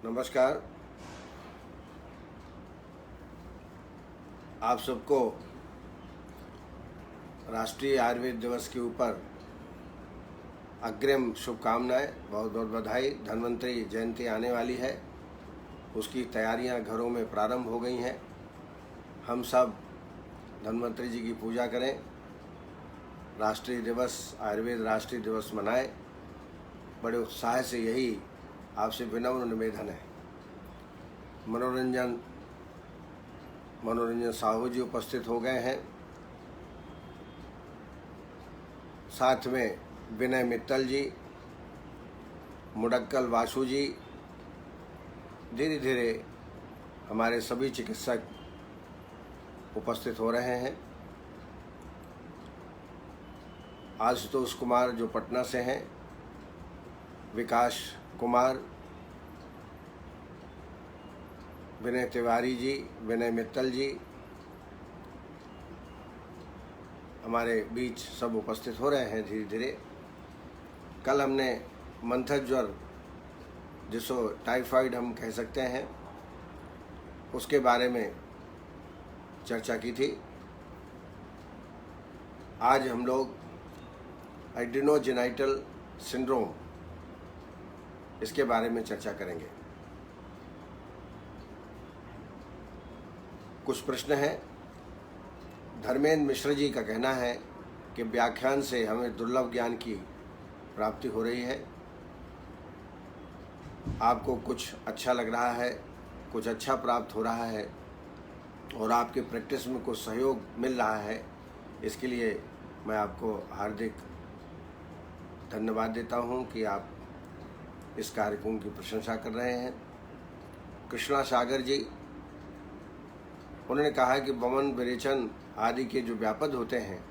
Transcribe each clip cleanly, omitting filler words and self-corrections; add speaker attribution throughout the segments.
Speaker 1: नमस्कार। आप सबको राष्ट्रीय आयुर्वेद दिवस के ऊपर अग्रिम शुभकामनाएं, बहुत बहुत बधाई। धन्वंतरी जयंती आने वाली है, उसकी तैयारियां घरों में प्रारंभ हो गई हैं। हम सब धन्वंतरी जी की पूजा करें, राष्ट्रीय दिवस आयुर्वेद राष्ट्रीय दिवस मनाएं। बड़े उत्साह से यही आपसे विनम्र निवेदन है। मनोरंजन साहू जी उपस्थित हो गए हैं, साथ में विनय मित्तल जी, मुडक्कल वासु जी। धीरे धीरे हमारे सभी चिकित्सक उपस्थित हो रहे हैं। आशुतोष कुमार जो पटना से हैं, विकास कुमार, विनय तिवारी जी, विनय मित्तल जी हमारे बीच सब उपस्थित हो रहे हैं धीरे धीरे। कल हमने मंथर ज्वर, जिसको टाइफाइड हम कह सकते हैं, उसके बारे में चर्चा की थी। आज हम लोग एड्रेनोजेनिटल सिंड्रोम, इसके बारे में चर्चा करेंगे। कुछ प्रश्न हैं। धर्मेंद्र मिश्र जी का कहना है कि व्याख्यान से हमें दुर्लभ ज्ञान की प्राप्ति हो रही है। आपको कुछ अच्छा लग रहा है, कुछ अच्छा प्राप्त हो रहा है और आपके प्रैक्टिस में कुछ सहयोग मिल रहा है, इसके लिए मैं आपको हार्दिक धन्यवाद देता हूं कि आप इस कार्यक्रम की प्रशंसा कर रहे हैं। कृष्णा सागर जी, उन्होंने कहा कि वमन, विरेचन आदि के जो व्यापद होते हैं,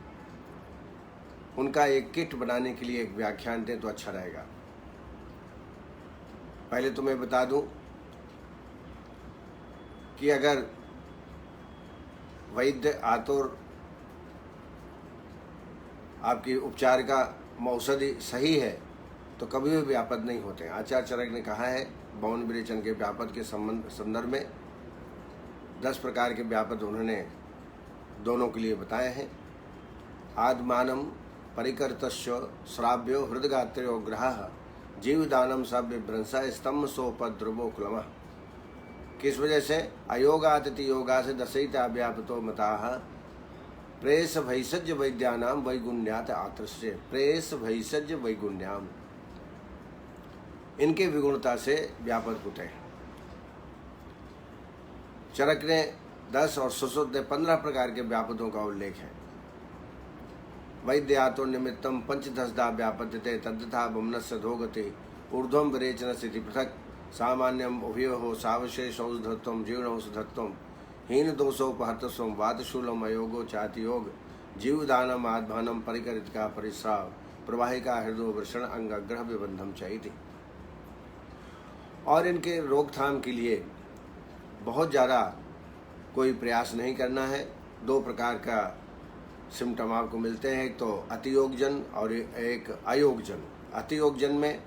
Speaker 1: उनका एक किट बनाने के लिए एक व्याख्यान दें तो अच्छा रहेगा। पहले तो मैं बता दूं कि अगर वैद्य आतुर आपकी उपचार का औषधि सही है तो कभी भी व्यापद नहीं होते। आचार्य चरक ने कहा है, वमन विरेचन के व्यापद के संदर्भ में 10 प्रकार के व्यापद उन्होंने दोनों के लिए बताए हैं। आदमानम परिकर्तस्य श्राव्यो हृदगात्रो ग्रहः जीवदानम सव्यभ्रंश स्तंभ सोपद्रवो क्लमः। किस वजह से? अयोगातिथि योगा से दशयिता व्यापतो मताः प्रेस भैषज्य वैद्यानाम वैगुण्यात आत्रस्य। प्रेस भैषज्य वैगुण्याम, इनके विगुणता से व्यापद होते हैं। चरक ने 10 और सुश्रुत ने 15 प्रकार के व्यापदों का उल्लेख है। वैद्यातो निमित्तम पंचदशदा व्यापद्यते तद्यथा वमनस्य धोगते ऊर्ध्वं विरेचन स्थिति पृथक सामान्यम उभयोः सावशेष औषधत्वं जीर्ण औषधत्वं हीन दोषोपहतस्वं वातशूलम अयोगो चातियोग जीवदानम आत्मानम परिकरितका परिस्राव प्रवाहिका हृदय वृषण अंगग्रह विबंधम चाहिए। और इनके रोकथाम के लिए बहुत ज़्यादा कोई प्रयास नहीं करना है। 2 प्रकार का सिम्टम आपको मिलते हैं, एक तो अतियोगजन और एक अयोगजन। अतियोगजन में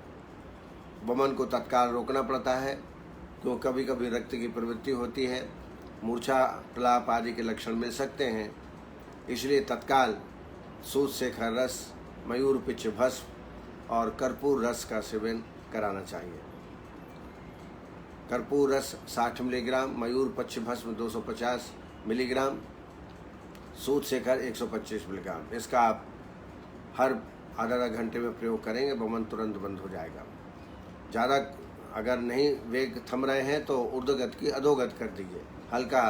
Speaker 1: वमन को तत्काल रोकना पड़ता है, क्योंकि कभी कभी रक्त की प्रवृत्ति होती है, मूर्छा, प्रलाप आदि के लक्षण मिल सकते हैं। इसलिए तत्काल सूत शेखर रस, मयूर पिच्छ भस्म और कर्पूर रस का सेवन कराना चाहिए। कर्पूर रस 60 मिलीग्राम, मयूर पक्ष भस्म 250 मिलीग्राम, सूत शेखर 125 मिलीग्राम। इसका आप हर आधा घंटे में प्रयोग करेंगे, वमन तुरंत बंद हो जाएगा। ज़्यादा अगर नहीं वेग थम रहे हैं तो ऊर्ध्वगत की अधोगत कर दीजिए। हल्का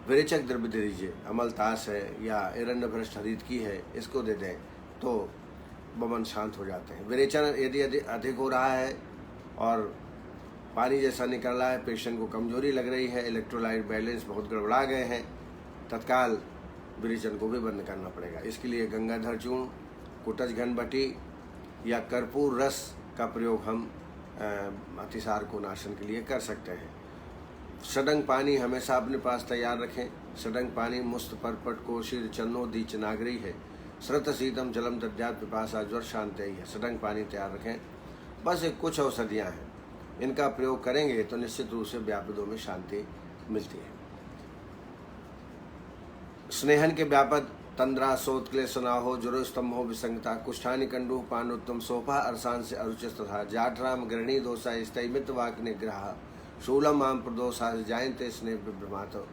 Speaker 1: विरेचक द्रव्य दे दीजिए, अमलतास है या एरंड हरित की है, इसको दे दें तो वमन शांत हो जाते हैं। विरेचन यदि अधिक हो रहा है और पानी जैसा निकल रहा है, पेशेंट को कमजोरी लग रही है, इलेक्ट्रोलाइट बैलेंस बहुत गड़बड़ा गए हैं, तत्काल विरेचन को भी बंद करना पड़ेगा। इसके लिए गंगाधर चूर्ण, कुटज घनबटी या कर्पूर रस का प्रयोग हम अतिसार को नाशन के लिए कर सकते हैं। सडंग पानी हमेशा अपने पास तैयार रखें। सडंग पानी मुस्त परपट कोशिर चन्नो दीच नागरी है, श्रत शीतम जलम दद्यात पिपासा ज्वर शांत है। सडंग पानी तैयार रखें। बस एक कुछ औषधियाँ हैं। इनका प्रयोग करेंगे तो निश्चित रूप से व्यापदों में शांति मिलती है। स्नेहन के व्यापद तंद्रा शोध क्लेश ना हो, जुरो स्तंभो विसंगता, कुष्ठानि कंडु पानुत्तम सोफा अरसान से अरुचित तथा, जाठराम गृहिणी दोषा स्तमित वाक निग्रह, शूलम आम प्रदोषा जायंते स्नेह विभ्रमात।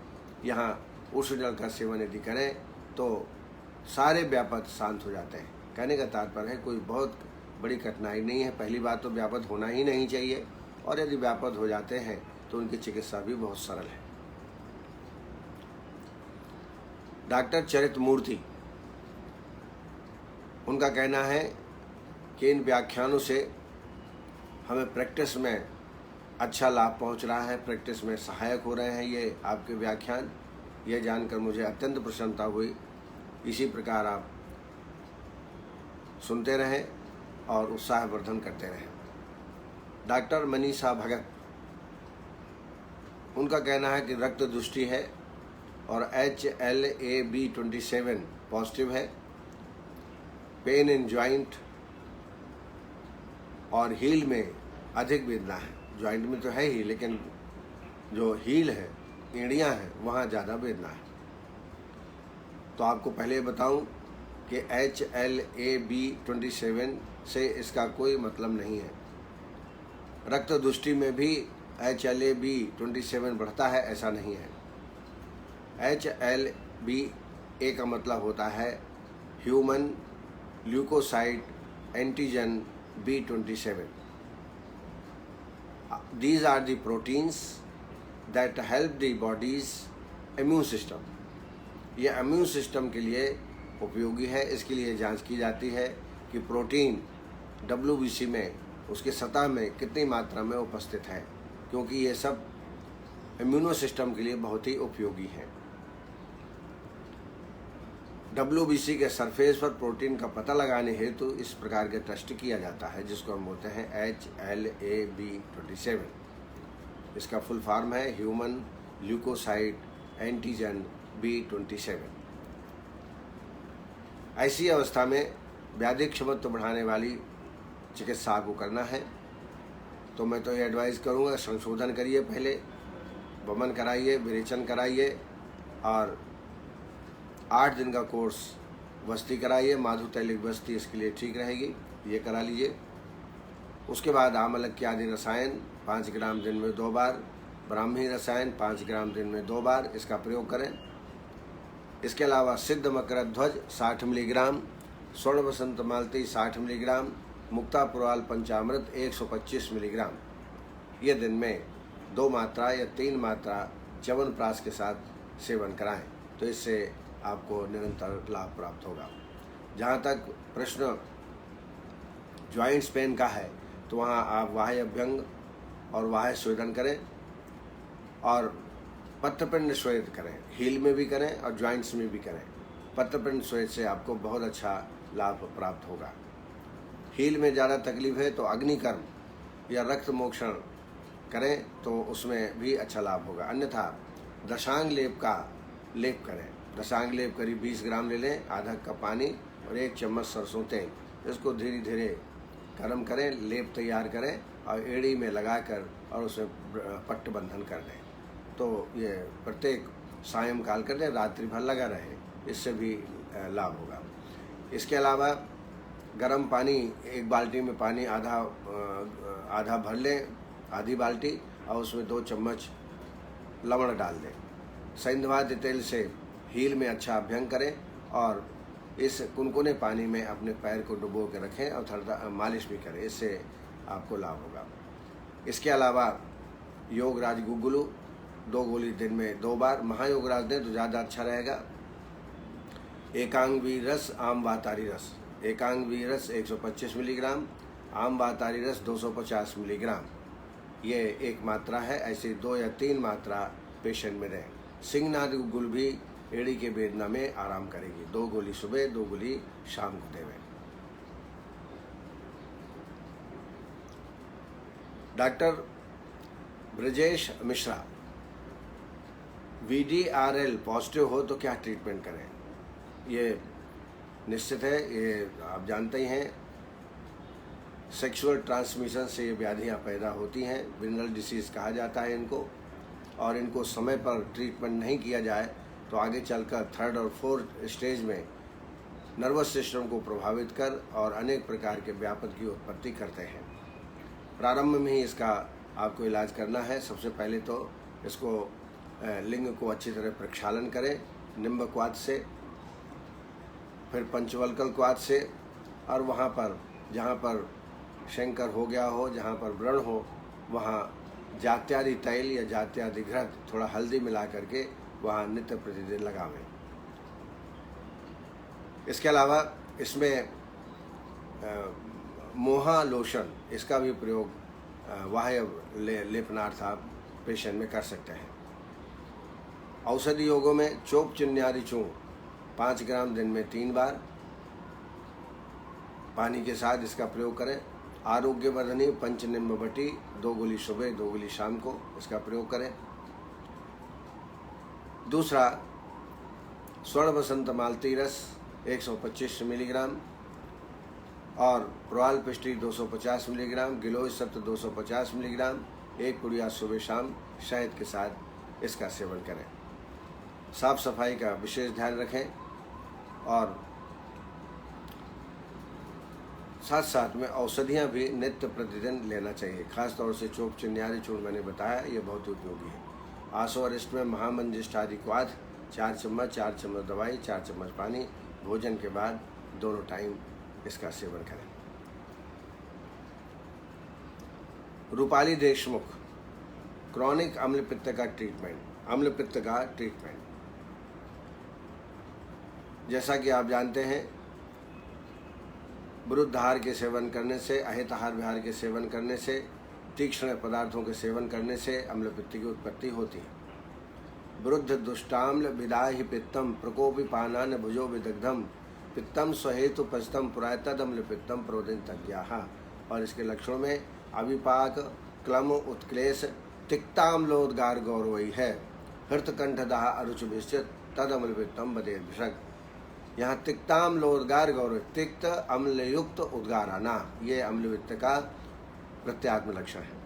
Speaker 1: यहाँ उष्ण जल का सेवन यदि करें तो सारे व्यापद शांत हो जाते हैं। कहने का तात्पर्य है कोई बहुत बड़ी कठिनाई नहीं है। पहली बात तो व्यापद होना ही नहीं चाहिए, और यदि व्यापद हो जाते हैं तो उनकी चिकित्सा भी बहुत सरल है। डॉक्टर चरित मूर्ति, उनका कहना है कि इन व्याख्यानों से हमें प्रैक्टिस में अच्छा लाभ पहुंच रहा है, प्रैक्टिस में सहायक हो रहे हैं ये आपके व्याख्यान। यह जानकर मुझे अत्यंत प्रसन्नता हुई। इसी प्रकार आप सुनते रहें और उत्साहवर्धन करते रहें। डॉक्टर मनीषा भगत, उनका कहना है कि रक्त दृष्टि है और HLA-B27 पॉजिटिव है, पेन इन जॉइंट और हील में अधिक वेदना है। जॉइंट में तो है ही, लेकिन जो हील है, एड़ियाँ हैं, वहाँ ज़्यादा वेदना है। तो आपको पहले बताऊं कि HLA-B27 से इसका कोई मतलब नहीं है। रक्त दृष्टि में भी HLA-B27 बढ़ता है, ऐसा नहीं है। HLA का मतलब होता है human leukocyte antigen B27। These are the proteins that help the body's immune system। ये इम्यून सिस्टम के लिए उपयोगी है। इसके लिए जांच की जाती है कि प्रोटीन WBC में, उसके सतह में कितनी मात्रा में उपस्थित है, क्योंकि ये सब इम्यूनो सिस्टम के लिए बहुत ही उपयोगी है। WBC के सरफेस पर प्रोटीन का पता लगाने हेतु इस प्रकार के टेस्ट किया जाता है, जिसको हम बोलते हैं HLA-B27। इसका फुल फॉर्म है ह्यूमन ल्यूकोसाइट एंटीजन B27। ऐसी अवस्था में व्याधि क्षमत्व बढ़ाने वाली चिकित्सा आपको करना है, तो मैं तो ये एडवाइस करूँगा, संशोधन करिए, पहले वमन कराइए, विरेचन कराइए और 8 दिन का कोर्स वस्ती कराइए। माधु तैलिक वस्ती इसके लिए ठीक रहेगी, ये करा लीजिए। उसके बाद आमलक के आदि रसायन 5 ग्राम दिन में 2 बार, ब्राह्मी रसायन 5 ग्राम दिन में 2 बार इसका प्रयोग करें। इसके अलावा सिद्ध मकर ध्वज 60 मिलीग्राम, स्वर्ण बसंत मालती 60 मिलीग्राम, मुक्ता पुराल पंचामृत 125 मिलीग्राम, ये दिन में 2 मात्रा या 3 मात्रा च्यवनप्राश के साथ सेवन कराएं, तो इससे आपको निरंतर लाभ प्राप्त होगा। जहाँ तक प्रश्न जॉइंट्स पेन का है, तो वहाँ आप वाह्य अभ्यंग और वाह्य स्वेदन करें और पत्रपिंड स्वेद करें। हील में भी करें और जॉइंट्स में भी करें। पत्रपिंड स्वेद से आपको बहुत अच्छा लाभ प्राप्त होगा। हील में ज़्यादा तकलीफ है तो अग्निकर्म या रक्त मोक्षण करें, तो उसमें भी अच्छा लाभ होगा। अन्यथा दशांग लेप का लेप करें। दशांग लेप करीब 20 ग्राम ले लें, आधा कप पानी और 1 चम्मच सरसों तेल, इसको धीरे धीरे गर्म करें, लेप तैयार करें और एड़ी में लगाकर और उसमें पट्ट बंधन कर दें। तो ये प्रत्येक सायंकाल कर दें, रात्रि भर लगा रहे, इससे भी लाभ होगा। इसके अलावा गर्म पानी, 1 बाल्टी में पानी आधा भर लें, आधी बाल्टी, और उसमें 2 चम्मच लवण डाल दें। सैंधवाद्य तेल से हील में अच्छा अभ्यंग करें और इस कुनकुने पानी में अपने पैर को डुबो के रखें और थोड़ा मालिश भी करें, इससे आपको लाभ होगा। इसके अलावा योगराज गुगुलू 2 गोली दिन में 2 बार, महायोगराज दें तो ज़्यादा अच्छा रहेगा। एकांग वीर रस, आम वातारी रस, एकांग वीर रस 125 मिलीग्राम, आम वातारी रस 250 मिलीग्राम, ये 1 मात्रा है। ऐसे 2 या 3 मात्रा पेशेंट में दें। सिंहनाद गुल भी एड़ी के वेदना में आराम करेगी। 2 गोली सुबह, 2 गोली शाम को देवें। Doctor Brajesh Mishra, VDRL positive हो तो क्या ट्रीटमेंट करें? ये निश्चित है, ये आप जानते ही हैं, सेक्सुअल ट्रांसमिशन से ये व्याधियाँ पैदा होती हैं, विनरल डिसीज़ कहा जाता है इनको, और इनको समय पर ट्रीटमेंट नहीं किया जाए तो आगे चलकर 3rd और 4th स्टेज में नर्वस सिस्टम को प्रभावित कर और अनेक प्रकार के व्यापक की उत्पत्ति करते हैं। प्रारंभ में ही इसका आपको इलाज करना है। सबसे पहले तो इसको लिंग को अच्छी तरह प्रक्षालन करें निम्बक्वाद से, फिर पंचवल्कल क्वाद से, और वहाँ पर जहाँ पर शंकर हो गया हो, जहाँ पर व्रण हो, वहाँ जात्यादि तैल या जात्यादि घृत थोड़ा हल्दी मिला करके वहाँ नित्य प्रतिदिन लगावें। इसके अलावा इसमें मोहा लोशन, इसका भी प्रयोग बाह्य लेपनार्थ आप पेशेंट में कर सकते हैं। औषधि योगों में चोप चिन्यारी चूर्ण 5 ग्राम दिन में 3 बार पानी के साथ इसका प्रयोग करें। आरोग्यवर्धनी पंचनिम्ब बटी 2 गोली सुबह 2 गोली शाम को इसका प्रयोग करें। दूसरा, स्वर्ण बसंत मालती रस 125 मिलीग्राम और प्रवाल पिष्टी 250 मिलीग्राम, गिलोय सत्व 250 मिलीग्राम, 1 पुड़िया सुबह शाम शहद के साथ इसका सेवन करें। साफ सफाई का विशेष ध्यान रखें और साथ साथ में औषधियाँ भी नित्य प्रतिदिन लेना चाहिए। खास तौर से चोप चिन्यारी चूर्ण मैंने बताया, ये बहुत उपयोगी है। आसो अरिष्ट में महामंजिष्ठ आदि क्वाथ 4 चम्मच दवाई, 4 चम्मच पानी, भोजन के बाद दोनों टाइम इसका सेवन करें। रूपाली देशमुख, क्रॉनिक अम्लपित्त का ट्रीटमेंट, अम्लपित्त का ट्रीटमेंट। जैसा कि आप जानते हैं, विरुद्ध आहार के सेवन करने से, अहित आहार विहार के सेवन करने से, तीक्ष्ण पदार्थों के सेवन करने से अम्लपित्त की उत्पत्ति होती है। विरुद्ध दुष्टाम्ल विदाहि पित्तम प्रकोपि पानान भुजो विदग्धम पित्तम स्वहेतु पचतम पुरातद अम्लपित्तम प्रोदिन तज्ञाः। और इसके लक्षणों में अविपाक, क्लम, उत्क्लेश, तिक्ताम्लोद्गार गौरवई है। हृतकंठदाह अरुच विश्चित तद अम्लपित्तम बदे भिषक। यहाँ तिक्ताम्लोद्गार गौरव, तिक्त अम्लयुक्त उद्गार आना, ये अम्लपित्त का प्रत्यात्म लक्षण है।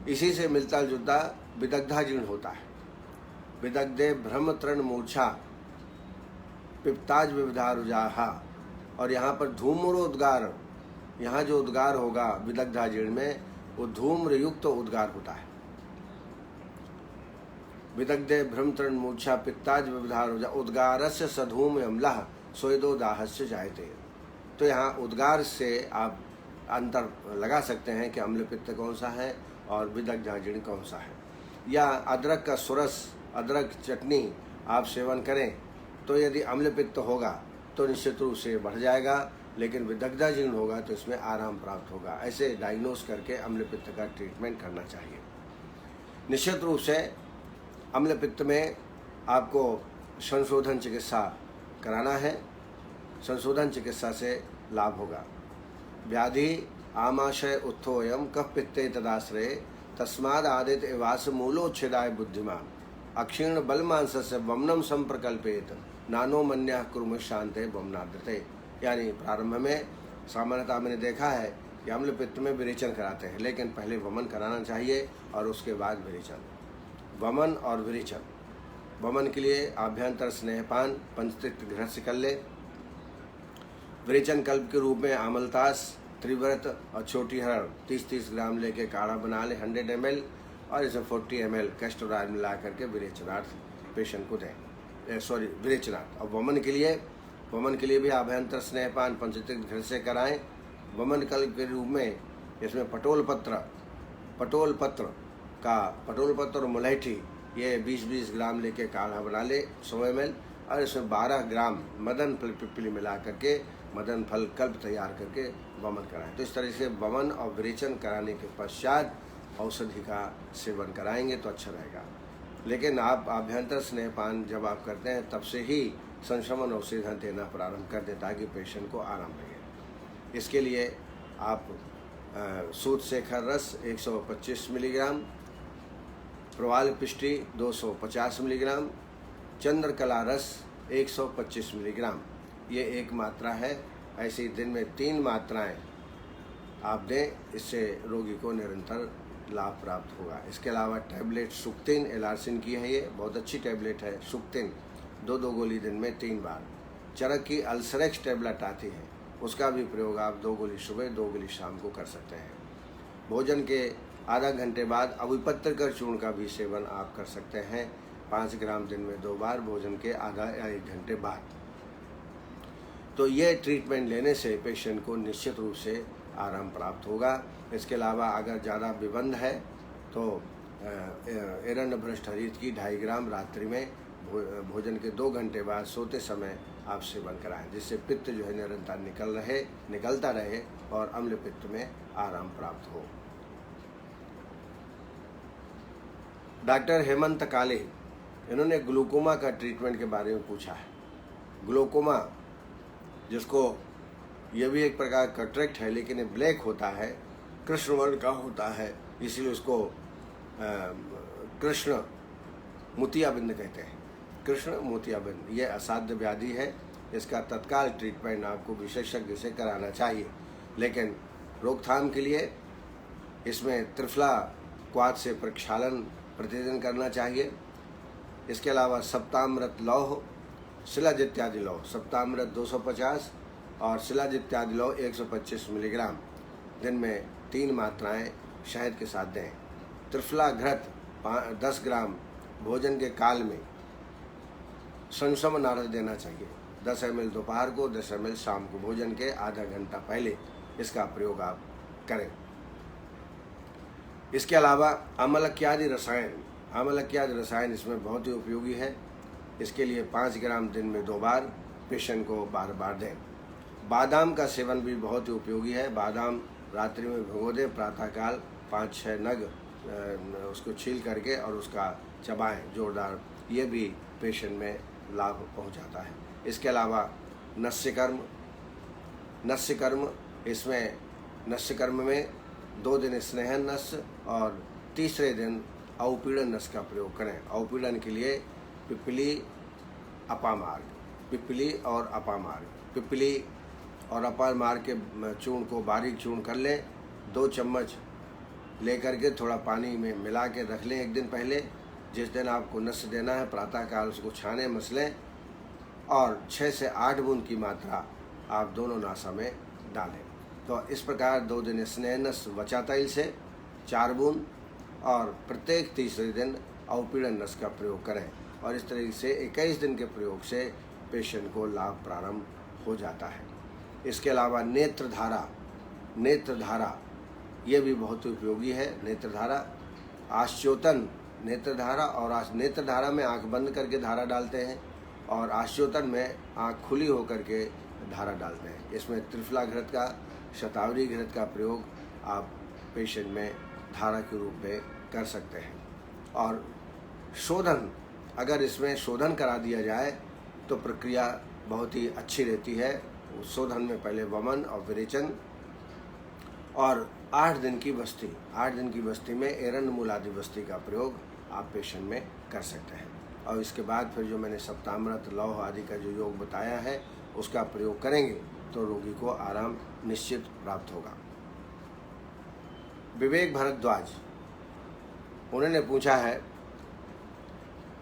Speaker 1: इसी से मिलता जुलता विदग्धाजीर्ण होता है। विदग्धे भ्रम तृण मूर्छा पिप्ताज विविधारुजाहा। और यहाँ पर धूम्रोद्गार, यहाँ जो उद्गार होगा विदग्धाजीर्ण में, वो धूम्रयुक्त उद्गार होता है। विदग्धे भ्रम तृण मूर्छा पित्ताज विविधारुजा उद्गारस्य सधूम अम्लः स्वेदो दाहस्य जायते। तो यहाँ उद्गार से आप अंतर लगा सकते हैं कि अम्लपित्त कौन सा है और विदग्धाजीर्ण कौन सा है। या अदरक का सुरस, अदरक चटनी आप सेवन करें तो यदि अम्लपित्त होगा तो निश्चित रूप से बढ़ जाएगा, लेकिन विदग्धाजीर्ण होगा तो इसमें आराम प्राप्त होगा। ऐसे डायग्नोस करके अम्लपित्त का ट्रीटमेंट करना चाहिए। निश्चित रूप से अम्लपित्त में आपको संशोधन चिकित्सा कराना है। संशोधन चिकित्सा से लाभ होगा। व्याधि आमाशय उत्थोयम कफ पित्ते तदाश्रय तस्माद आदित एवास मूलोच्छेदाय बुद्धिमान अक्षीर्ण बलमांस से वमनम संप्रकल्पेत नानो मन्या कुर्म शांते वमनाद्रते। यानी प्रारंभ में सामान्यतः मैंने देखा है कि अम्लपित्त में विरेचन कराते हैं, लेकिन पहले वमन कराना चाहिए और उसके बाद विरेचन। वमन और विरेचन, वमन के लिए आभ्यंतर स्नेहपान पंचतिक्त घृत से कर ले। विरेचन कल्प के रूप में आमलतास, त्रिव्रत और छोटी हरड़ 30-30 ग्राम लेके काढ़ा बना ले 100 ml, और इसमें 40 ml कैस्टर ऑयल मिला करके विरेचनार्थ पेशेंट को दें। विरेचनार्थ। और वमन के लिए भी आभ्यंतर स्नेहपान पंचतिक्त घृत से कराएं। वमन कल्प के रूप में इसमें पटोल पत्र और मुलैठी ये 20-20 ग्राम लेके काढ़ा बना ले 100 ml, और इसमें 12 ग्राम मदन फल पिप्पली मिला करके मदन फल कल्प तैयार करके वमन कराएं। तो इस तरह से वमन और विरेचन कराने के पश्चात औषधि का सेवन कराएंगे तो अच्छा रहेगा। लेकिन आप आभ्यंतर स्नेहपान जब आप करते हैं तब से ही संशमन औषधि देना प्रारंभ कर दें ताकि पेशेंट को आराम लगे। इसके लिए आप सूतशेखर रस 125 मिलीग्राम, प्रवाल पिष्टी 250 मिलीग्राम, चंद्रकला रस 125 मिलीग्राम, ये एक मात्रा है। ऐसी दिन में 3 मात्राएं आप दें, इससे रोगी को निरंतर लाभ प्राप्त होगा। इसके अलावा टैबलेट सुक्तिन, एलार्सिन की है, ये बहुत अच्छी टैबलेट है सुक्तिन, 2 गोली दिन में 3 बार। चरक की अल्सरेक्स टैबलेट आती है, उसका भी प्रयोग आप 2 गोली सुबह 2 गोली शाम को कर सकते हैं। भोजन के आधा घंटे बाद अविपत्रकर चूर्ण का भी सेवन आप कर सकते हैं, 5 ग्राम दिन में 2 बार, भोजन के आधा या 1 घंटे बाद। तो ये ट्रीटमेंट लेने से पेशेंट को निश्चित रूप से आराम प्राप्त होगा। इसके अलावा अगर ज़्यादा विबंध है तो एरंड भ्रष्ट हरित की 2.5 ग्राम रात्रि में भोजन के 2 घंटे बाद सोते समय आप सेवन कराएं, जिससे पित्त जो है निरंतर निकलता रहे और अम्ल पित्त में आराम प्राप्त हो। डॉक्टर हेमंत काले, इन्होंने ग्लूकोमा का ट्रीटमेंट के बारे में पूछा है। ग्लूकोमा, जिसको यह भी एक प्रकार का कैटरेक्ट है, लेकिन ये ब्लैक होता है, कृष्ण वर्ण का होता है, इसीलिए उसको कृष्ण मोतियाबिंद कहते हैं। कृष्ण मोतियाबिंद ये असाध्य व्याधि है, इसका तत्काल ट्रीटमेंट आपको विशेषज्ञ से कराना चाहिए, लेकिन रोकथाम के लिए इसमें त्रिफला क्वाथ से प्रक्षालन प्रतिदिन करना चाहिए। इसके अलावा सप्तामृत लौह, शिलाज इत्यादि लौह, सप्तामृत 250 और शिलाज इत्यादि लौह 125 मिलीग्राम दिन में 3 मात्राएं शहद के साथ दें। त्रिफला घृत 10 ग्राम भोजन के काल में संसम नारद देना चाहिए, 10 ml दोपहर को, 10 ml शाम को, भोजन के आधा घंटा पहले इसका प्रयोग आप करें। इसके अलावा अम्लक्यादि रसायन इसमें बहुत ही उपयोगी है। इसके लिए 5 ग्राम दिन में 2 बार पेशेंट को बार बार दें। बादाम का सेवन भी बहुत ही उपयोगी है। बादाम रात्रि में भिगो दें, प्रातःकाल 5-6 नग उसको छील करके और उसका चबाएं जोरदार, ये भी पेशेंट में लाभ पहुंचाता है। इसके अलावा नस्यकर्म, इसमें नस्यकर्म में 2 दिन स्नेहन नस्य और तीसरे दिन अवपीड़न नस्य का प्रयोग करें। अवपीड़न के लिए पिपली और अपामार्ग, पिपली और अपामार्ग के चूर्ण को बारीक चूर्ण कर लें, 2 चम्मच लेकर के थोड़ा पानी में मिला के रख लें 1 दिन पहले। जिस दिन आपको नस्य देना है प्रातःकाल उसको छाने मसलें और 6 से 8 बूंद की मात्रा आप दोनों नासा में डालें। तो इस प्रकार 2 दिन स्नेहनस वचा तैल से 4 बूंद और प्रत्येक तीसरे दिन अवपीड़न नस का प्रयोग करें, और इस तरीके से 21 दिन के प्रयोग से पेशेंट को लाभ प्रारंभ हो जाता है। इसके अलावा नेत्रधारा ये भी बहुत उपयोगी है। नेत्रधारा, आश्चोतन, नेत्रधारा और नेत्रधारा में आंख बंद करके धारा डालते हैं और आश्चोतन में आंख खुली होकर के धारा डालते हैं। इसमें त्रिफला घृत का, शतावरी घृत का प्रयोग आप पेशेंट में धारा के रूप में कर सकते हैं। और शोधन, अगर इसमें शोधन करा दिया जाए तो प्रक्रिया बहुत ही अच्छी रहती है। शोधन में पहले वमन और विरेचन और 8 दिन की बस्ती में एरंड मूलादि बस्ती का प्रयोग आप पेशेंट में कर सकते हैं। और इसके बाद फिर जो मैंने सप्तामृत लौह आदि का जो योग बताया है उसका प्रयोग करेंगे तो रोगी को आराम निश्चित प्राप्त होगा। विवेक भारद्वाज, उन्होंने पूछा है,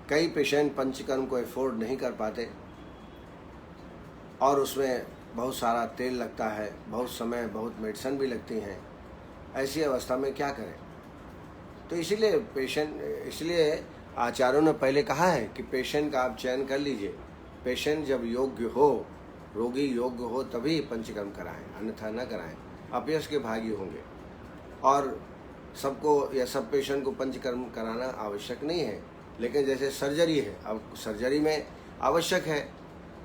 Speaker 1: कई पेशेंट पंचकर्म को एफोर्ड नहीं कर पाते और उसमें बहुत सारा तेल लगता है, बहुत समय, बहुत मेडिसिन भी लगती हैं, ऐसी अवस्था में क्या करें? तो इसलिए आचार्यों ने पहले कहा है कि पेशेंट का आप चयन कर लीजिए। पेशेंट जब योग्य हो, रोगी योग्य हो तभी पंचकर्म कराएं, अन्यथा न कराएं, अपयश के भागी होंगे। और सबको या सब पेशेंट को पंचकर्म कराना आवश्यक नहीं है, लेकिन जैसे सर्जरी है, अब सर्जरी में आवश्यक है।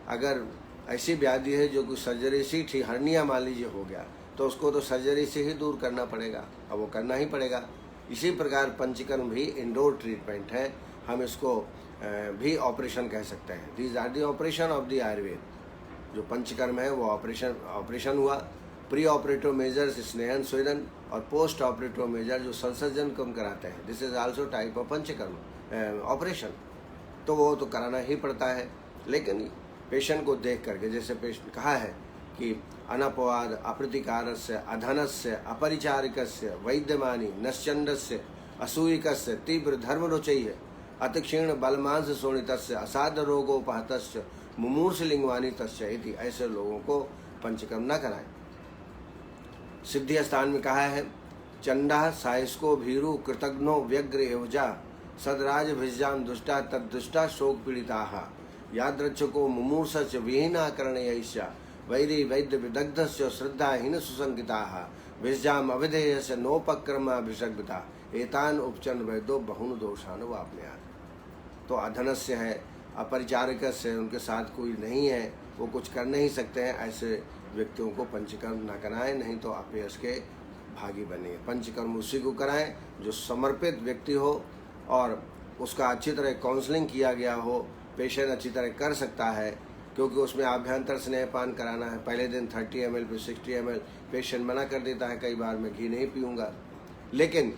Speaker 1: अगर ऐसी व्याधि है जो कुछ सर्जरी से ठीक, हर्निया मान लीजिए हो गया, तो उसको तो सर्जरी से ही दूर करना पड़ेगा, अब वो करना ही पड़ेगा। इसी प्रकार पंचकर्म भी इंडोर ट्रीटमेंट है, हम इसको भी ऑपरेशन कह सकते हैं। These are the operation of the Ayurveda. जो पंचकर्म है वो ऑपरेशन हुआ। प्री ऑपरेटिव मेजर्स स्नेहन स्वेदन और पोस्ट ऑपरेटिव मेजर जो संसर्जन को हम कराते हैं, this is also type of panchakarma operation. तो वो तो कराना ही पड़ता है, लेकिन पेशेंट को देख करके, जैसे पेशेंट कहा है कि अनपवाद अप्रतिकारस्य अधनस्य अपरिचारिकस्य वैद्यमानी नश्चंडस्य असूयिकस्य तीव्र धर्मरुचैः अतिक्षीण बलमांस शोणितस्य असाध्य रोगोपहतस्य मुमूर्षलिंगवानी तस्य इति, ऐसे लोगों को पंचकर्म न कराएं। सिद्धि स्थान में कहा है चंडा सायस्को भीरु कृतघ्नो व्यग्र एवजा सदराज भिजाम दुष्टा तद्दुष्टा शोक पीड़िता यादृच्छको मुमूर्षश्च विहीना करणयैष्या वैरी वैद्य विदग्धस्य श्रद्धाहीन सुसंगिता भिजाम अविधेयस्य नोपक्रमाभिषग्धा एतान उपचन वैदो बहुन दोषान वाप्नुयात्। तो अधनस्य है अपरिचारिकस्य, उनके साथ कोई नहीं है, वो कुछ कर नहीं सकते हैं, ऐसे व्यक्तियों को पंचकर्म न कराएं, नहीं तो अपयश के भागी बने। पंचकर्म उसी को कराएं जो समर्पित व्यक्ति हो और उसका अच्छी तरह काउंसलिंग किया गया हो, पेशेंट अच्छी तरह कर सकता है, क्योंकि उसमें आभ्यंतर स्नेहपान कराना है। पहले दिन 30 ml फिर 60 ml, पेशेंट मना कर देता है कई बार, मैं घी नहीं पीऊँगा, लेकिन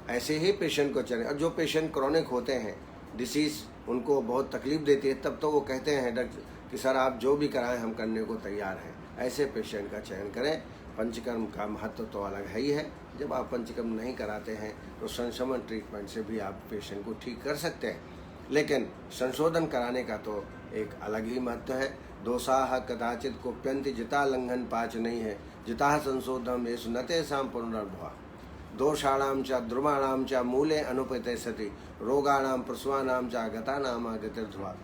Speaker 1: ऐसे ही पेशेंट को चले। और जो पेशेंट क्रॉनिक होते हैं, डिसीज़ उनको बहुत तकलीफ देती है, तब तो वो कहते हैं डॉक्टर कि सर आप जो भी कराएं हम करने को तैयार हैं। ऐसे पेशेंट का चयन करें। पंचकर्म का महत्व तो अलग है ही है। जब आप पंचकर्म नहीं कराते हैं तो संशमन ट्रीटमेंट से भी आप पेशेंट को ठीक कर सकते हैं, लेकिन संशोधन कराने का तो एक अलग ही महत्व है। दोषाः कदाचित कुप्यन्ति जिता लंघन पाच नहीं है जिता संशोधन येषु न तेषां पुनर्भवा दोषाणां च द्रुमाणां च मूले अनुपते सति रोगाणां प्रसवानां च गतानाम गतिर्ध्रुवा।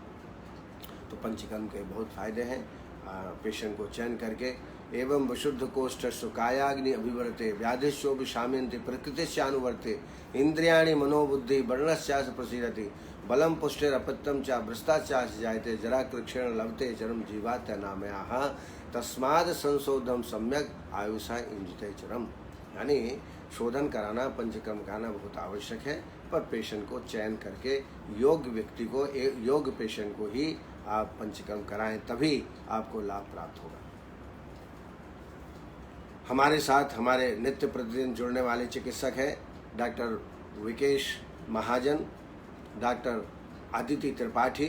Speaker 1: तो पंचकर्म के बहुत फायदे हैं। पेशेंट को चयन करके एवं विशुद्ध कोष्ठस्व कायाग्नि अभिवर्ते व्याधिश्चो विशाम्यन्ति प्रकृतिश्चानुवर्ते इंद्रियाणि मनोबुद्धि वर्णश्चास प्रसीदति बलम पुष्टिरपत्यम च भ्रष्टाचार जायते जरा कृक्षेण लभते चरम जीवात्य नामयाः तस्माद संशोधन सम्यक आयुषा इंजते चरम। यानी शोधन कराना, पंचकर्म कराना बहुत आवश्यक है, पर पेशेंट को चयन करके योग्य व्यक्ति को, योग्य पेशेंट को ही आप पंचकर्म कराएं, तभी आपको लाभ प्राप्त होगा। हमारे साथ हमारे नित्य प्रतिदिन जुड़ने वाले चिकित्सक हैं doctor Vikesh Mahajan, doctor Aditi Tripathi,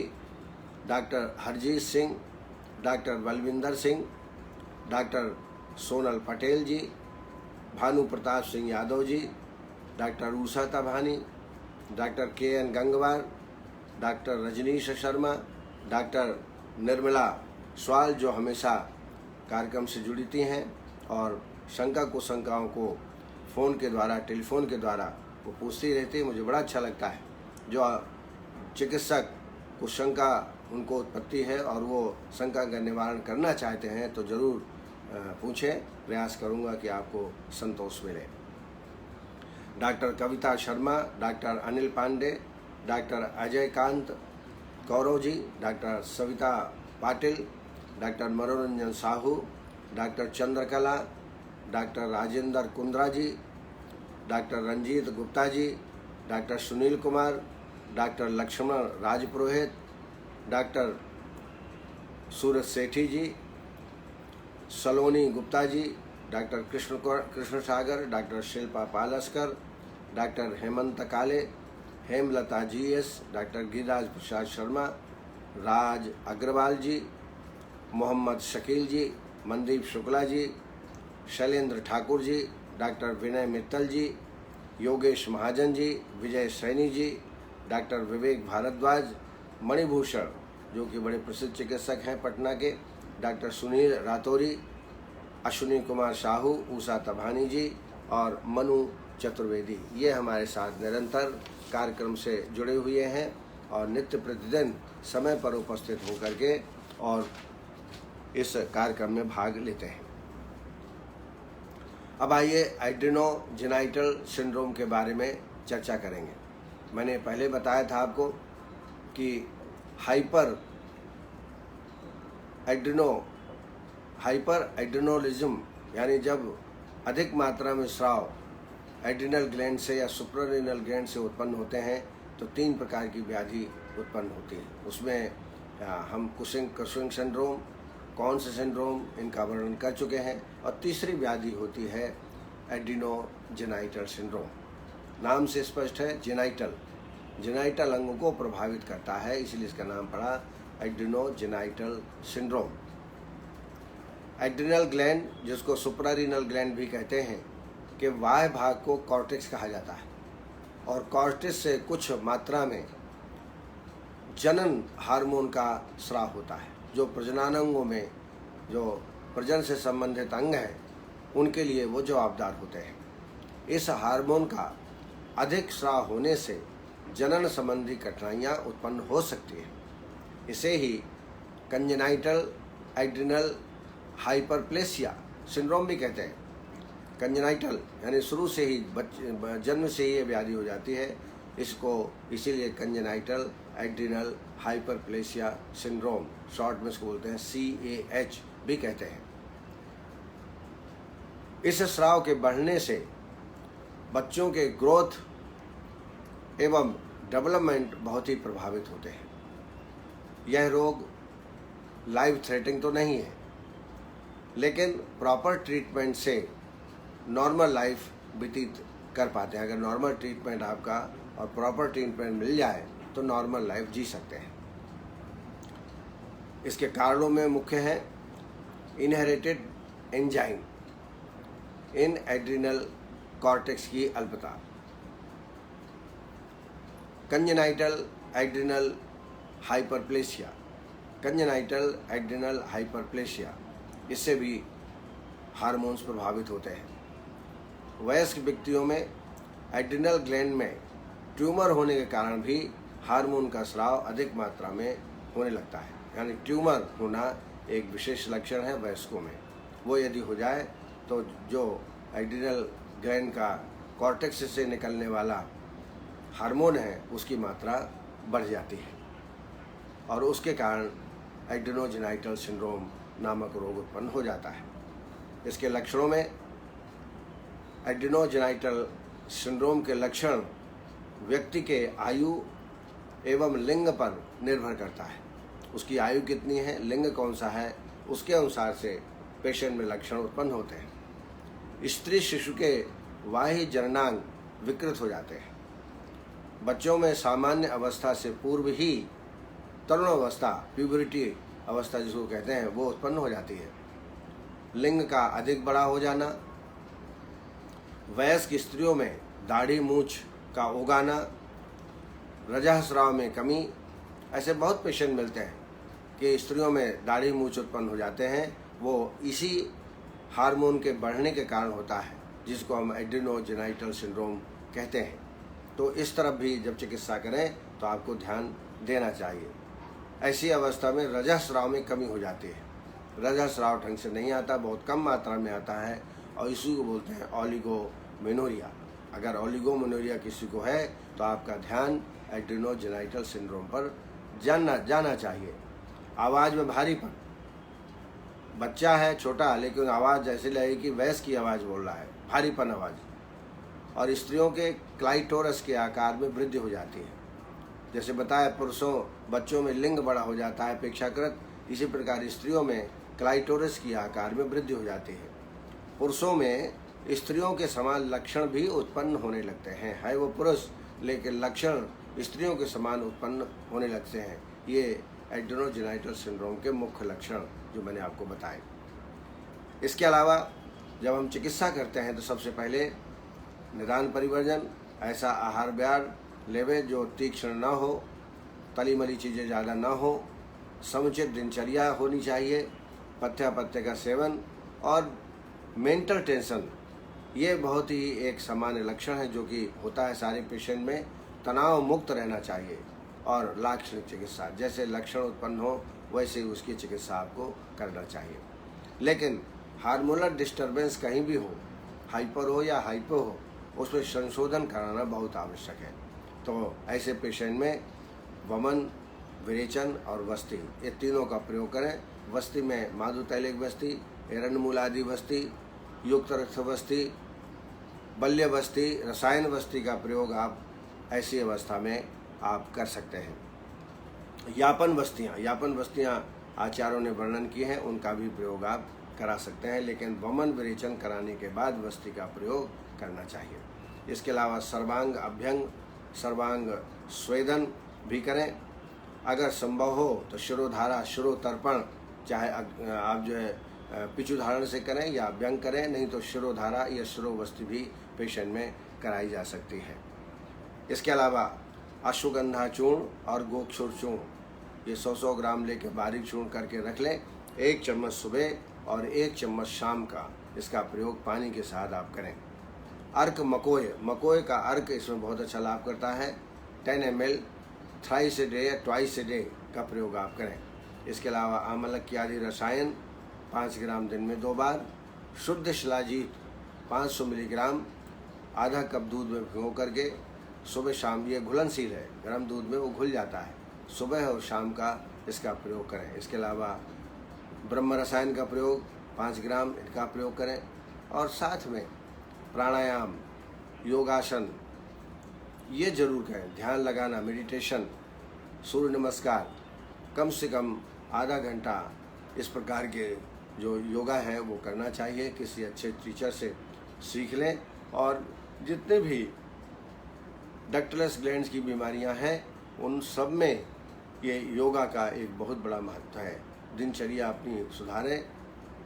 Speaker 1: doctor Harjeet Singh, doctor Balvinder Singh, doctor Sonal Patel ji, Bhanu Pratap Singh Yadav ji, doctor Usha Tabhani, doctor KN Gangwar, doctor Rajneesh Sharma, doctor Nirmala Swal, जो हमेशा कार्यक्रम से जुड़ती हैं और शंका कुशंकाओं को फ़ोन के द्वारा, टेलीफोन के द्वारा वो पूछती रहती है। मुझे बड़ा अच्छा लगता है जो चिकित्सक को शंका उनको उत्पत्ति है और वो शंका का निवारण करना चाहते हैं, तो ज़रूर पूछें, प्रयास करूंगा कि आपको संतोष मिले। Doctor Kavita Sharma, doctor Anil Pandey, doctor Ajay Kant Gaurav ji, doctor Savita Patil, doctor मनोरंजन साहू, डॉक्टर चंद्रकला, डॉक्टर राजेंद्र कुंद्रा जी, doctor Ranjit Gupta ji, doctor Sunil Kumar, doctor Lakshman राजपुरोहित, डॉक्टर सूरज सेठी जी, सलोनी गुप्ता जी, डॉक्टर कृष्ण सागर, डॉक्टर शिल्पा पालस्कर, डॉक्टर हेमंत काले, हेमलता GS, डॉक्टर गिरिराज प्रसाद शर्मा, राज अग्रवाल जी, मोहम्मद शकील जी, मनदीप शुक्ला जी, शैलेंद्र ठाकुर जी, डॉक्टर विनय मित्तल जी, योगेश महाजन जी, विजय सैनी जी, डॉक्टर विवेक भारद्वाज, मणिभूषण जो कि बड़े प्रसिद्ध चिकित्सक हैं पटना के, डॉक्टर सुनील रातौरी, अश्विनी कुमार साहू, उषा तभानी जी और मनु चतुर्वेदी, ये हमारे साथ निरंतर कार्यक्रम से जुड़े हुए हैं और नित्य प्रतिदिन समय पर उपस्थित होकर के और इस कार्यक्रम में भाग लेते हैं। अब आइए एड्रेनोजेनाइटल सिंड्रोम के बारे में चर्चा करेंगे। मैंने पहले बताया था आपको कि हाइपर एड्रेनोलिज्म यानी जब अधिक मात्रा में स्राव एड्रिनल ग्लैंड से या सुप्रारेनल ग्लैंड से उत्पन्न होते हैं तो 3 प्रकार की व्याधि उत्पन्न होती है। उसमें हम कुशिंग सिंड्रोम, कौन से सिंड्रोम, इनका वर्णन कर चुके हैं। और तीसरी व्याधि होती है एड्रेनोजेनाइटल सिंड्रोम। नाम से स्पष्ट है, जेनाइटल अंगों को प्रभावित करता है, इसलिए इसका नाम पड़ा एड्रेनोजेनाइटल सिंड्रोम। एड्रिनल ग्लैंड, जिसको सुप्रारीनल ग्लैंड भी कहते हैं, के बाह्य भाग को कॉर्टेक्स कहा जाता है और कॉर्टेक्स से कुछ मात्रा में जनन हार्मोन का स्राव होता है, जो प्रजननांगों में जो प्रजनन से संबंधित अंग हैं उनके लिए वो जवाबदार होते हैं। इस हार्मोन का अधिक स्राव होने से जनन संबंधी कठिनाइयाँ उत्पन्न हो सकती हैं। इसे ही कंजेनाइटल एड्रिनल हाइपरप्लेसिया सिंड्रोम भी कहते हैं। कंजेनाइटल यानी शुरू से ही जन्म से ही ये व्याधि हो जाती है, इसको इसीलिए congenital adrenal hyperplasia syndrome short में इसको बोलते हैं CAH भी कहते हैं। इस स्राव के बढ़ने से बच्चों के ग्रोथ एवं डेवलपमेंट बहुत ही प्रभावित होते हैं। यह रोग लाइफ थ्रेटनिंग तो नहीं है, लेकिन प्रॉपर ट्रीटमेंट से नॉर्मल लाइफ व्यतीत कर पाते हैं। अगर नॉर्मल ट्रीटमेंट आपका और प्रॉपर ट्रीटमेंट मिल जाए तो नॉर्मल लाइफ जी सकते हैं। इसके कारणों में मुख्य है इनहेरिटेड एंजाइम इन एड्रिनल कॉर्टेक्स की अल्पता, congenital adrenal hyperplasia, congenital adrenal hyperplasia, इससे भी हार्मोन्स प्रभावित होते हैं। वयस्क व्यक्तियों में एड्रिनल ग्लैंड में ट्यूमर होने के कारण भी हार्मोन का स्राव अधिक मात्रा में होने लगता है। यानी ट्यूमर होना एक विशेष लक्षण है वयस्कों में। वो यदि हो जाए तो जो एड्रिनल ग्लैंड का कॉर्टेक्स से निकलने वाला हार्मोन है उसकी मात्रा बढ़ जाती है और उसके कारण एड्रिनोजेनाइटल सिंड्रोम नामक रोग उत्पन्न हो जाता है। इसके लक्षणों में एड्रिनोजेनाइटल सिंड्रोम के लक्षण व्यक्ति के आयु एवं लिंग पर निर्भर करता है। उसकी आयु कितनी है, लिंग कौन सा है, उसके अनुसार से पेशेंट में लक्षण उत्पन्न होते हैं। स्त्री शिशु के बाह्य जननांग विकृत हो जाते हैं। बच्चों में सामान्य अवस्था से पूर्व ही तरुण अवस्था, प्यूबरिटी अवस्था जिसको कहते हैं, वो उत्पन्न हो जाती है। लिंग का अधिक बड़ा हो जाना, वयस्क स्त्रियों में दाढ़ी मूछ का उगाना, रजस्राव में कमी, ऐसे बहुत पेशेंट मिलते हैं कि स्त्रियों में दाढ़ी मूछ उत्पन्न हो जाते हैं। वो इसी हार्मोन के बढ़ने के कारण होता है, जिसको हम एड्रिनोजेनाइटल सिंड्रोम कहते हैं। तो इस तरफ भी जब चिकित्सा करें तो आपको ध्यान देना चाहिए। ऐसी अवस्था में रजस्राव में कमी हो जाती है, रजस्राव ढंग से नहीं आता, बहुत कम मात्रा में आता है और इसी को बोलते हैं ओलिगोमेनोरिया। अगर ओलिगोमेनोरिया किसी को है तो आपका ध्यान एड्रिनोजेनाइटल सिंड्रोम पर जाना चाहिए। आवाज़ में भारीपन, बच्चा है छोटा लेकिन आवाज़ जैसे लगे कि वयस्क की आवाज़ बोल रहा है, भारीपन आवाज़। और स्त्रियों के क्लाइटोरस के आकार में वृद्धि हो जाती है। जैसे बताया पुरुषों बच्चों में लिंग बड़ा हो जाता है अपेक्षाकृत, इसी प्रकार स्त्रियों में क्लाइटोरस की आकार में वृद्धि हो जाती है। पुरुषों में स्त्रियों के समान लक्षण भी उत्पन्न होने लगते हैं। है वो पुरुष लेकिन लक्षण स्त्रियों के समान उत्पन्न होने लगते हैं। ये एड्रिनोजेनाइटल सिंड्रोम के मुख्य लक्षण जो मैंने आपको बताए। इसके अलावा जब हम चिकित्सा करते हैं तो सबसे पहले निदान परिवर्जन, ऐसा आहार विहार लेवे जो तीक्ष्ण न हो, तली मली चीज़ें ज़्यादा न हो, समुचित दिनचर्या होनी चाहिए, पथ्य का सेवन और मेंटल टेंशन, ये बहुत ही एक सामान्य लक्षण है जो कि होता है सारे पेशेंट में। तनाव मुक्त रहना चाहिए और लाक्षणिक चिकित्सा, जैसे लक्षण उत्पन्न हो वैसे ही उसकी चिकित्सा आपको करना चाहिए। लेकिन हार्मोनल डिस्टर्बेंस कहीं भी हो, हाइपर हो या हाइपो हो, उसमें संशोधन कराना बहुत आवश्यक है। तो ऐसे पेशेंट में वमन, विरेचन और वस्ती, ये तीनों का प्रयोग करें। वस्ती में माधुतैलिक वस्ती, एरंडमूल आदि वस्ती, युक्त रक्त वस्ती, बल्य वस्ती, रसायन वस्ती का प्रयोग आप ऐसी अवस्था में आप कर सकते हैं। यापन वस्तियाँ आचार्यों ने वर्णन की हैं, उनका भी प्रयोग आप करा सकते हैं, लेकिन वमन विरेचन कराने के बाद वस्ती का प्रयोग करना चाहिए। इसके अलावा सर्वांग अभ्यंग, सर्वांग स्वेदन भी करें। अगर संभव हो तो शिरोधारा, शिरोतर्पण, चाहे आप जो है पिचु धारण से करें या अभ्यंग करें, नहीं तो शिरोधारा या शिरोवस्ति भी पेशेंट में कराई जा सकती है। इसके अलावा अश्वगंधा चूर्ण और गोक्षुर चूर्ण ये 100-100 ग्राम लेके बारीक चूर्ण करके रख लें। 1 चम्मच सुबह और 1 चम्मच शाम का इसका प्रयोग पानी के साथ आप करें। अर्क मकोए का अर्क इसमें बहुत अच्छा लाभ करता है। 10 ml थ्राइस ए डे या ट्वाइस ए डे का प्रयोग आप करें। इसके अलावा आमलक की आदि रसायन 5 ग्राम दिन में 2 बार। शुद्ध शिलाजीत 500 मिलीग्राम आधा कप दूध में भिगो करके सुबह शाम, ये घुलनशील है, गर्म दूध में वो घुल जाता है, सुबह और शाम का इसका प्रयोग करें। इसके अलावा ब्रह्म रसायन का प्रयोग 5 ग्राम इनका प्रयोग करें। और साथ में प्राणायाम, योगासन ये जरूर करें। ध्यान लगाना, मेडिटेशन, सूर्य नमस्कार कम से कम आधा घंटा इस प्रकार के जो योगा है वो करना चाहिए। किसी अच्छे टीचर से सीख लें। और जितने भी डक्टलेस ग्लैंड्स की बीमारियां हैं उन सब में ये योगा का एक बहुत बड़ा महत्व है। दिनचर्या अपनी सुधारें,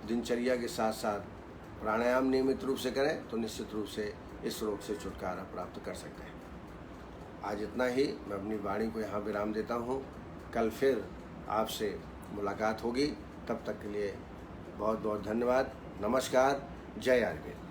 Speaker 1: दिनचर्या के साथ साथ प्राणायाम नियमित रूप से करें तो निश्चित रूप से इस रोग से छुटकारा प्राप्त कर सकते हैं। आज इतना ही, मैं अपनी वाणी को यहाँ विराम देता हूँ। कल फिर आपसे मुलाकात होगी, तब तक के लिए बहुत बहुत धन्यवाद। नमस्कार, जय आयुर्वेद।